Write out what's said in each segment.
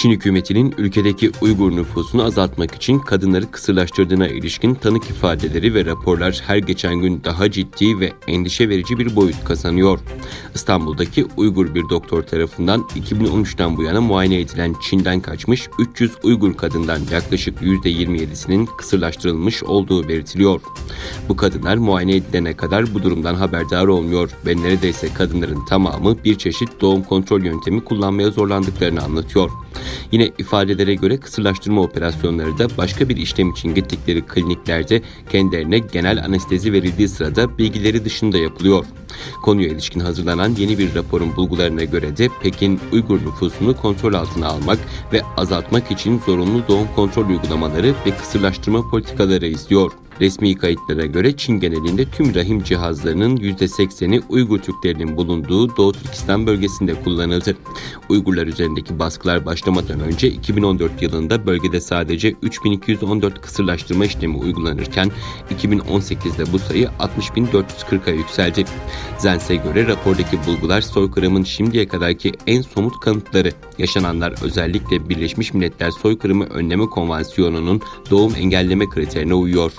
Çin hükümetinin ülkedeki Uygur nüfusunu azaltmak için kadınları kısırlaştırdığına ilişkin tanık ifadeleri ve raporlar her geçen gün daha ciddi ve endişe verici bir boyut kazanıyor. İstanbul'daki Uygur bir doktor tarafından 2013'ten bu yana muayene edilen Çin'den kaçmış 300 Uygur kadından yaklaşık %27'sinin kısırlaştırılmış olduğu belirtiliyor. Bu kadınlar muayene edilene kadar bu durumdan haberdar olmuyor ve neredeyse kadınların tamamı bir çeşit doğum kontrol yöntemi kullanmaya zorlandıklarını anlatıyor. Yine ifadelere göre kısırlaştırma operasyonları da başka bir işlem için gittikleri kliniklerde kendilerine genel anestezi verildiği sırada bilgileri dışında yapılıyor. Konuya ilişkin hazırlanan yeni bir raporun bulgularına göre de Pekin, Uygur nüfusunu kontrol altına almak ve azaltmak için zorunlu doğum kontrol uygulamaları ve kısırlaştırma politikaları izliyor. Resmi kayıtlara göre Çin genelinde tüm rahim cihazlarının %80'i Uygur Türklerinin bulunduğu Doğu Türkistan bölgesinde kullanıldı. Uygurlar üzerindeki baskılar başlamadan önce 2014 yılında bölgede sadece 3214 kısırlaştırma işlemi uygulanırken 2018'de bu sayı 60.440'a yükseldi. Zens'e göre rapordaki bulgular soykırımın şimdiye kadarki en somut kanıtları. Yaşananlar özellikle Birleşmiş Milletler Soykırımı Önleme Konvansiyonu'nun doğum engelleme kriterine uyuyor.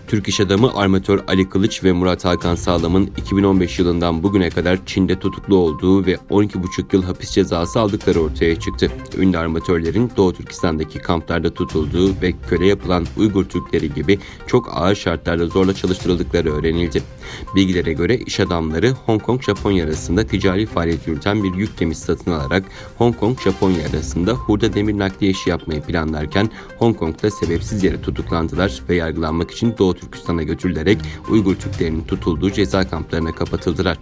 Türk iş adamı armatör Ali Kılıç ve Murat Hakan Sağlam'ın 2015 yılından bugüne kadar Çin'de tutuklu olduğu ve 12,5 yıl hapis cezası aldıkları ortaya çıktı. Ünlü armatörlerin Doğu Türkistan'daki kamplarda tutulduğu ve köle yapılan Uygur Türkleri gibi çok ağır şartlarda zorla çalıştırıldıkları öğrenildi. Bilgilere göre iş adamları Hong Kong-Japonya arasında ticari faaliyet yürüten bir yük gemisi satın alarak Hong Kong-Japonya arasında hurda demir nakliye işi yapmayı planlarken Hong Kong'da sebepsiz yere tutuklandılar ve yargılanmak için Doğu Türkistan'a götürülerek Uygur Türklerinin tutulduğu ceza kamplarına kapatıldılar.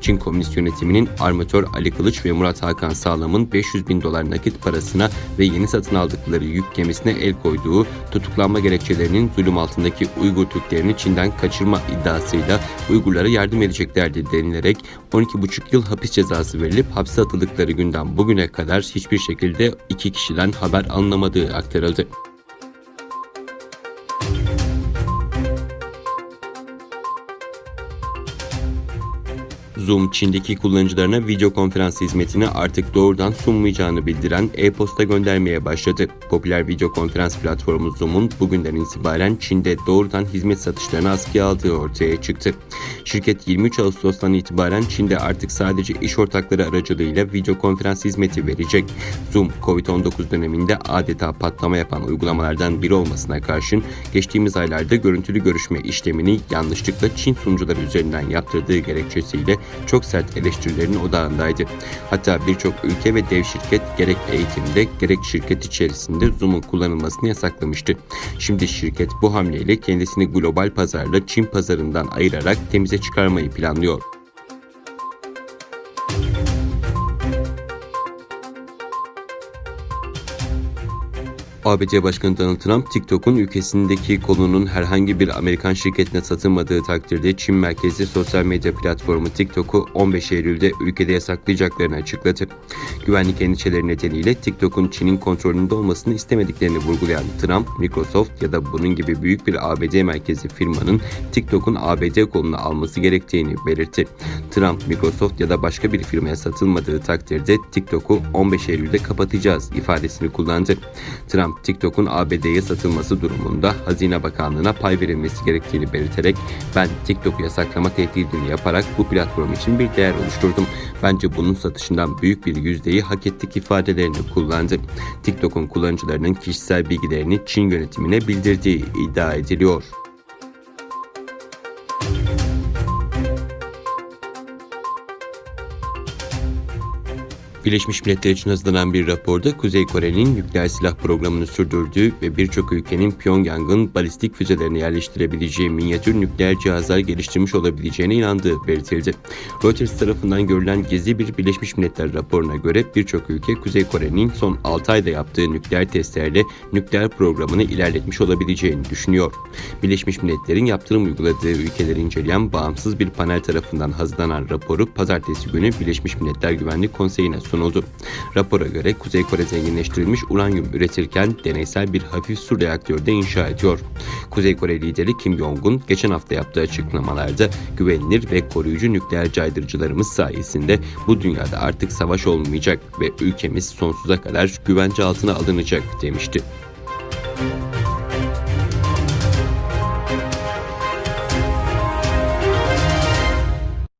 Çin Komünist Yönetimi'nin armatör Ali Kılıç ve Murat Hakan Sağlam'ın $500.000 nakit parasına ve yeni satın aldıkları yük gemisine el koyduğu, tutuklanma gerekçelerinin zulüm altındaki Uygur Türklerini Çin'den kaçırma iddiasıyla Uygurlara yardım edeceklerdi denilerek 12,5 yıl hapis cezası verilip hapse atıldıkları günden bugüne kadar hiçbir şekilde 2 kişiden haber alınamadığı aktarıldı. Zoom, Çin'deki kullanıcılarına video konferans hizmetini artık doğrudan sunmayacağını bildiren e-posta göndermeye başladı. Popüler video konferans platformu Zoom'un bugünden itibaren Çin'de doğrudan hizmet satışlarını askıya aldığı ortaya çıktı. Şirket 23 Ağustos'tan itibaren Çin'de artık sadece iş ortakları aracılığıyla video konferans hizmeti verecek. Zoom, Covid-19 döneminde adeta patlama yapan uygulamalardan biri olmasına karşın geçtiğimiz aylarda görüntülü görüşme işlemini yanlışlıkla Çin sunucuları üzerinden yaptırdığı gerekçesiyle çok sert eleştirilerin odağındaydı. Hatta birçok ülke ve dev şirket gerek eğitimde gerek şirket içerisinde Zoom'un kullanılmasını yasaklamıştı. Şimdi şirket bu hamleyle kendisini global pazarla Çin pazarından ayırarak temize çıkarmayı planlıyor. ABD Başkanı Donald Trump, TikTok'un ülkesindeki kolunun herhangi bir Amerikan şirketine satılmadığı takdirde Çin merkezli sosyal medya platformu TikTok'u 15 Eylül'de ülkede yasaklayacaklarını açıkladı. Güvenlik endişeleri nedeniyle TikTok'un Çin'in kontrolünde olmasını istemediklerini vurgulayan Trump, Microsoft ya da bunun gibi büyük bir ABD merkezli firmanın TikTok'un ABD kolunu alması gerektiğini belirtti. Trump, Microsoft ya da başka bir firmaya satılmadığı takdirde TikTok'u 15 Eylül'de kapatacağız ifadesini kullandı. Trump, TikTok'un ABD'ye satılması durumunda Hazine Bakanlığı'na pay verilmesi gerektiğini belirterek "Ben TikTok'u yasaklama tehdidini yaparak bu platform için bir değer oluşturdum. Bence bunun satışından büyük bir yüzdeyi hak ettik" ifadelerini kullandı. TikTok'un kullanıcılarının kişisel bilgilerini Çin yönetimine bildirdiği iddia ediliyor. Birleşmiş Milletler için hazırlanan bir raporda Kuzey Kore'nin nükleer silah programını sürdürdüğü ve birçok ülkenin Pyongyang'ın balistik füzelerini yerleştirebileceği minyatür nükleer cihazlar geliştirmiş olabileceğine inandığı belirtildi. Reuters tarafından görülen gizli bir Birleşmiş Milletler raporuna göre birçok ülke Kuzey Kore'nin son 6 ayda yaptığı nükleer testlerle nükleer programını ilerletmiş olabileceğini düşünüyor. Birleşmiş Milletler'in yaptırım uyguladığı ülkeleri inceleyen bağımsız bir panel tarafından hazırlanan raporu pazartesi günü Birleşmiş Milletler Güvenlik Konseyi'ne sunuldu. sunuldu. Rapora göre Kuzey Kore zenginleştirilmiş uranyum üretirken deneysel bir hafif su reaktörü de inşa ediyor. Kuzey Kore lideri Kim Jong-un geçen hafta yaptığı açıklamalarda güvenilir ve koruyucu nükleer caydırıcılarımız sayesinde bu dünyada artık savaş olmayacak ve ülkemiz sonsuza kadar güvence altına alınacak demişti.